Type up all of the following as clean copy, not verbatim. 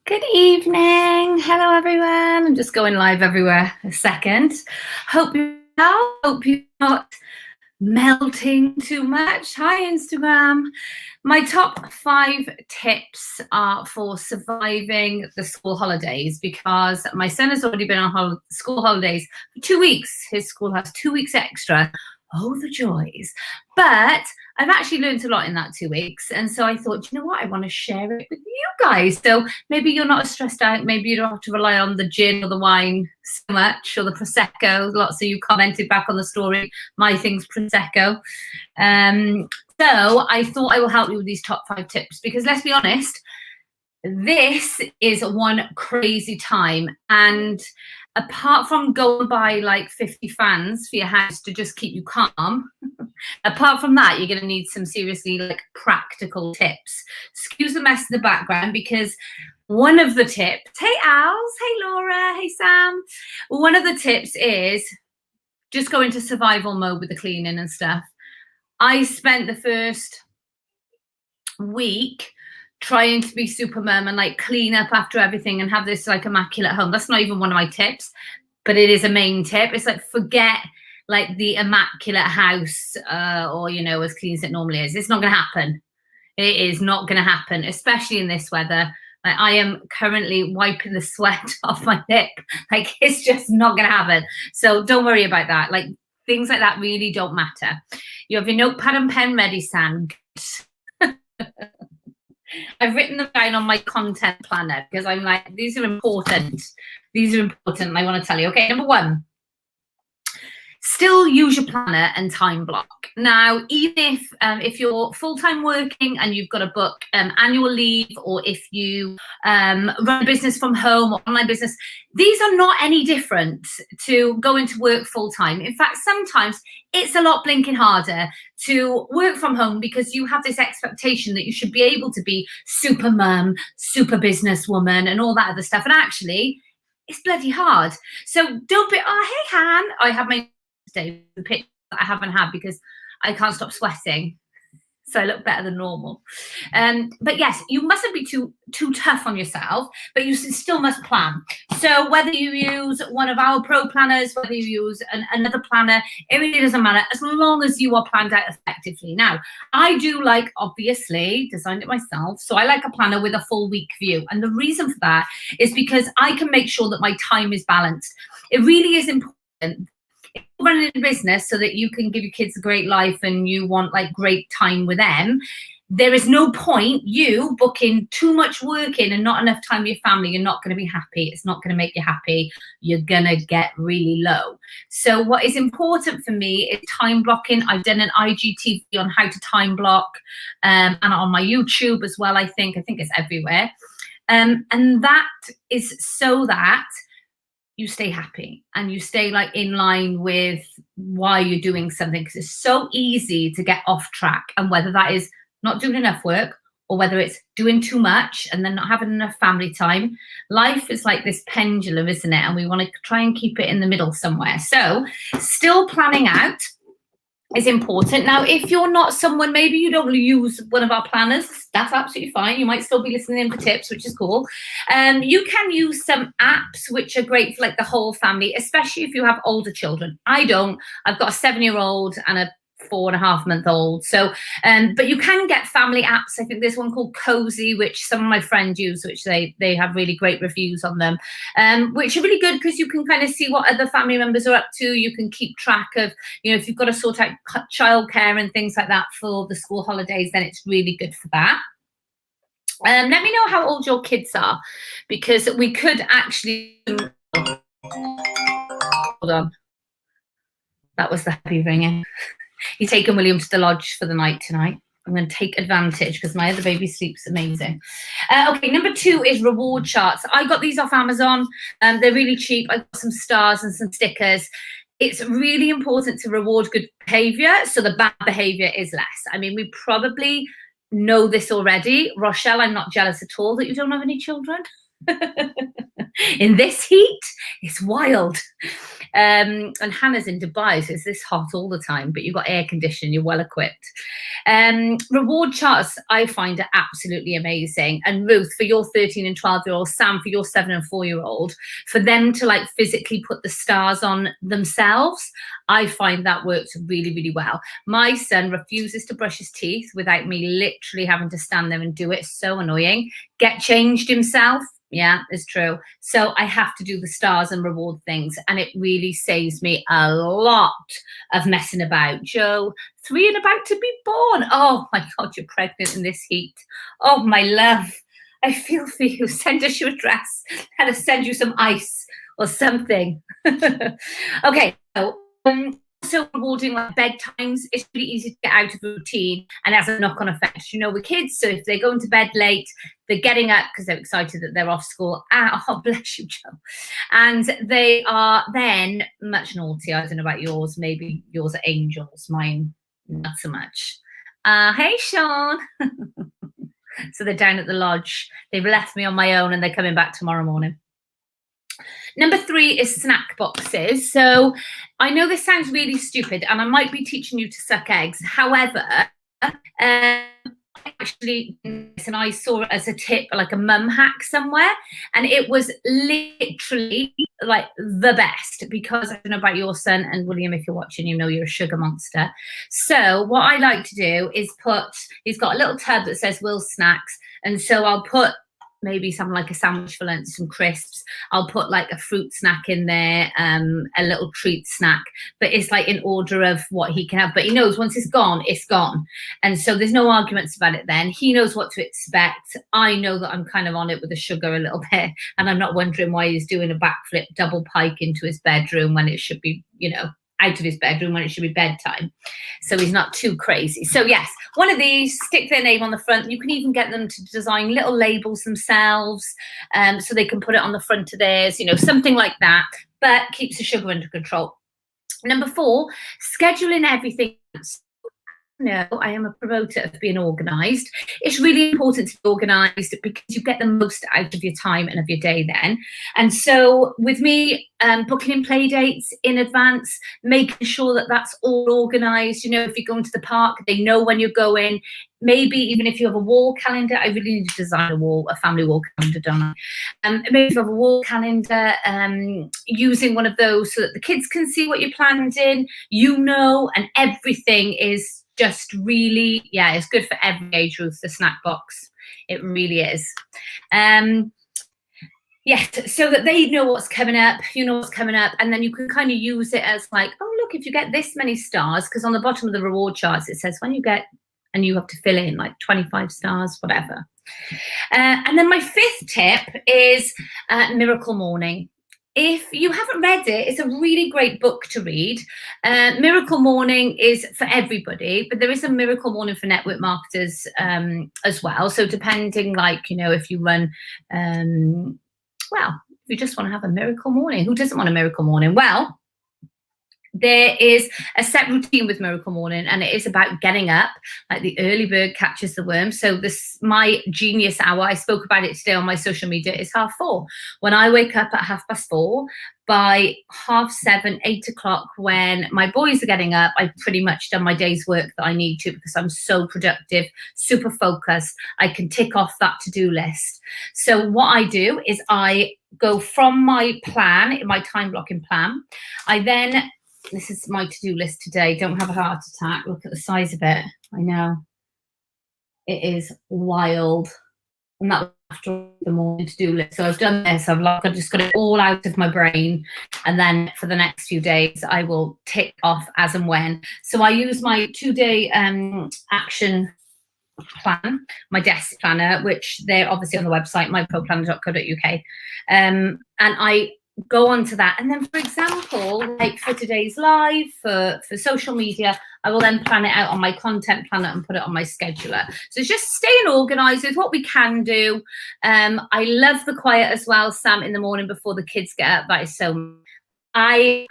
Good evening. Hello, everyone. I'm just going live everywhere a second. Hope you're well. Hope you're not melting too much. Hi, Instagram. My top 5 tips are for surviving the school holidays because my son has already been on school holidays for 2 weeks. His school has 2 weeks extra. Oh, the joys. But I've actually learned a lot in that 2 weeks. And so I thought, you know what? I want to share it with you guys. So maybe you're not as stressed out. Maybe you don't have to rely on the gin or the wine so much or the Prosecco. Lots of you commented back on the story. My thing's Prosecco. So I thought I will help you with these top 5 tips because let's be honest, this is one crazy time. And apart from going by like 50 fans for your house to just keep you calm, apart from that, you're going to need some seriously like practical tips. Excuse the mess in the background because one of the tips, hey Als, hey Laura, hey Sam, one of the tips is just go into survival mode with the cleaning and stuff. I spent the first week trying to be super mum and like clean up after everything and have this like immaculate home. That's not even one of my tips, but it is a main tip. It's like forget like the immaculate house or you know, as clean as it normally is. It's not going to happen. It is not going to happen, especially in this weather. Like I am currently wiping the sweat off my lip. Like it's just not going to happen. So don't worry about that. Like things like that really don't matter. You have your notepad and pen ready, Sam. I've written them down on my content planner because I'm like, these are important. These are important. And I want to tell you. Okay, number 1. Still use your planner and time block. Now, even if you're full-time working and you've got to book annual leave, or if you run a business from home or online business, these are not any different to going to work full-time. In fact, sometimes it's a lot blinking harder to work from home because you have this expectation that you should be able to be super mum, super businesswoman and all that other stuff. And actually, it's bloody hard. So don't be, oh, hey, Han, I have my day, the picture that I haven't had because I can't stop sweating, so I look better than normal. But yes, you mustn't be too tough on yourself, but you still must plan. So whether you use one of our pro planners, whether you use another planner, it really doesn't matter as long as you are planned out effectively. Now, I do like, obviously, designed it myself, so I like a planner with a full week view. And the reason for that is because I can make sure that my time is balanced. It really is important running a business so that you can give your kids a great life and you want like great time with them. There is no point you booking too much work in and not enough time with your family. You're not going to be happy. It's not going to make you happy. You're going to get really low. So what is important for me is time blocking. I've done an IGTV on how to time block and on my YouTube as well. I think it's everywhere. And that is so that you stay happy and you stay like in line with why you're doing something, because it's so easy to get off track. And whether that is not doing enough work or whether it's doing too much and then not having enough family time, life is like this pendulum, isn't it? And we want to try and keep it in the middle somewhere. So still planning out is important. Now, if you're not someone, maybe you don't use one of our planners, that's absolutely fine. You might still be listening in for tips, which is cool. You can use some apps which are great for like the whole family, especially if you have older children. I don't. I've got a 7-year-old and a 4.5-month-old. So, but you can get family apps. I think there's one called Cozy, which some of my friends use, which they have really great reviews on them, which are really good because you can kind of see what other family members are up to. You can keep track of, you know, if you've got to sort out childcare and things like that for the school holidays, then it's really good for that. Let me know how old your kids are, because we could actually, hold on, that was the happy ringing. You're taking William to the lodge for the night tonight. I'm going to take advantage because my other baby sleeps amazing. Okay, number 2 is reward charts. I got these off Amazon. They're really cheap. I've got some stars and some stickers. It's really important to reward good behavior so the bad behavior is less. I mean, we probably know this already. Rochelle, I'm not jealous at all that you don't have any children. In this heat, it's wild. And Hannah's in Dubai, so it's this hot all the time, but you've got air conditioning, you're well equipped. Reward charts I find are absolutely amazing. And Ruth, for your 13 and 12-year-old, Sam, for your 7 and 4-year-old, for them to like physically put the stars on themselves, I find that works really, really well. My son refuses to brush his teeth without me literally having to stand there and do it. It's so annoying. Get changed himself. Yeah, it's true. So I have to do the stars and reward things, and it really saves me a lot of messing about. Joe, 3 and about to be born. Oh my God, you're pregnant in this heat. Oh, my love, I feel for you. Send us your address and I'll send you some ice or something. Okay, so rewarding like bedtimes, it's really easy to get out of routine and has a knock-on effect, you know, with kids. So if they're going to bed late, they're getting up because they're excited that they're off school. Oh, bless you, Joe. And they are then much naughty. I don't know about yours. Maybe yours are angels. Mine, not so much. Hey, Sean. So they're down at the lodge. They've left me on my own and they're coming back tomorrow morning. Number 3 is snack boxes. So I know this sounds really stupid and I might be teaching you to suck eggs. However, actually, and I saw it as a tip, like a mum hack somewhere, and it was literally like the best, because I don't know about your son, and William, if you're watching, you know you're a sugar monster. So what I like to do is he's got a little tub that says Will Snacks, and so I'll put maybe something like a sandwich for lunch, some crisps. I'll put like a fruit snack in there, a little treat snack, but it's like in order of what he can have. But he knows once it's gone, it's gone. And so there's no arguments about it then. He knows what to expect. I know that I'm kind of on it with the sugar a little bit, and I'm not wondering why he's doing a backflip double pike into his bedroom when it should be, you know, out of his bedroom when it should be bedtime. So he's not too crazy. So yes, one of these, stick their name on the front. You can even get them to design little labels themselves, so they can put it on the front of theirs, you know, something like that, but keeps the sugar under control. Number 4, scheduling everything. No, I am a promoter of being organised. It's really important to be organised because you get the most out of your time and of your day then. And so with me, booking in play dates in advance, making sure that that's all organised. You know, if you're going to the park, they know when you're going. Maybe even if you have a wall calendar, I really need to design a family wall calendar, don't I? Maybe if you have a wall calendar, using one of those so that the kids can see what you planned in, you know, and everything is just really, yeah, it's good for every age group, the snack box. It really is. Yes, so that they know what's coming up, you know what's coming up, and then you can kind of use it as like, oh, look, if you get this many stars, because on the bottom of the reward charts, it says when you get, and you have to fill in like 25 stars, whatever. And then my 5th tip is Miracle Morning. If you haven't read it, it's a really great book to read. Miracle Morning is for everybody, but there is a Miracle Morning for network marketers as well. So depending, like, you know, if you run, well, if you just want to have a miracle morning, who doesn't want a miracle morning? Well, there is a set routine with Miracle Morning, and it is about getting up, like the early bird catches the worm. So this, my genius hour, I spoke about it today on my social media, is 4:30. When I wake up at 4:30, by 7:30, 8 o'clock, when my boys are getting up, I've pretty much done my day's work that I need to, because I'm so productive, super focused. I can tick off that to-do list. So what I do is I go from my plan, my time blocking plan. I then, this is my to-do list today. Don't have a heart attack. Look at the size of it. I know. It is wild. And that after the morning to-do list. So I've done this. I've just got it all out of my brain. And then for the next few days, I will tick off as and when. So I use my 2-day action plan, my desk planner, which they're obviously on the website, myproplanner.co.uk. And I go on to that, and then, for example, like for today's live, for social media, I will then plan it out on my content planner and put it on my scheduler. So it's just staying organized with what we can do. I love the quiet as well, Sam, in the morning before the kids get up. That is so, I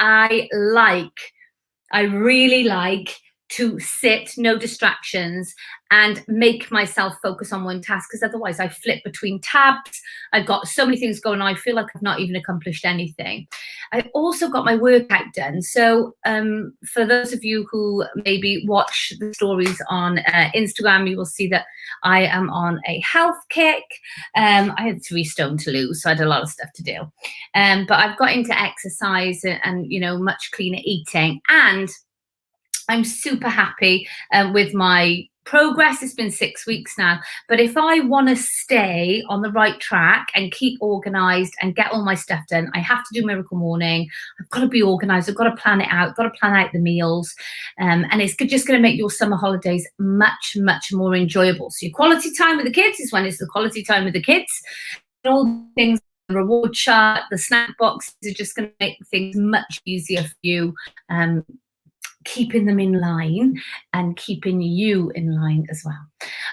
really like to sit, no distractions, and make myself focus on one task, because otherwise I flip between tabs. I've got so many things going on. I feel like I've not even accomplished anything. I also got my workout done. So for those of you who maybe watch the stories on Instagram, you will see that I am on a health kick. I had 3 stone to lose, so I had a lot of stuff to do. But I've got into exercise and, you know, much cleaner eating, and I'm super happy with my progress. It's been 6 weeks now, but if I want to stay on the right track and keep organized and get all my stuff done, I have to do Miracle Morning. I've got to be organized. I've got to plan it out. I've got to plan out the meals. And it's just going to make your summer holidays much, much more enjoyable. So your quality time with the kids is when it's the quality time with the kids. All the things, the reward chart, the snack boxes are just going to make things much easier for you. Keeping them in line and keeping you in line as well.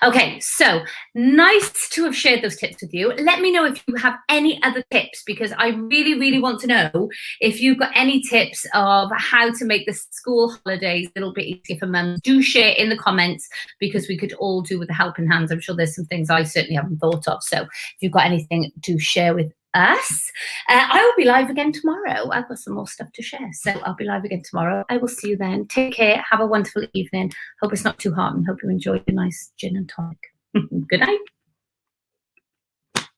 Okay, so nice to have shared those tips with you. Let me know if you have any other tips, because I really, really want to know if you've got any tips of how to make the school holidays a little bit easier for mums. Do share in the comments, because we could all do with a helping hand. I'm sure there's some things I certainly haven't thought of. So if you've got anything to share with us, I will be live again tomorrow. I've got some more stuff to share, so I'll be live again tomorrow. I will see you then. Take care. Have a wonderful evening. Hope it's not too hot, and hope you enjoy your nice gin and tonic. Good night.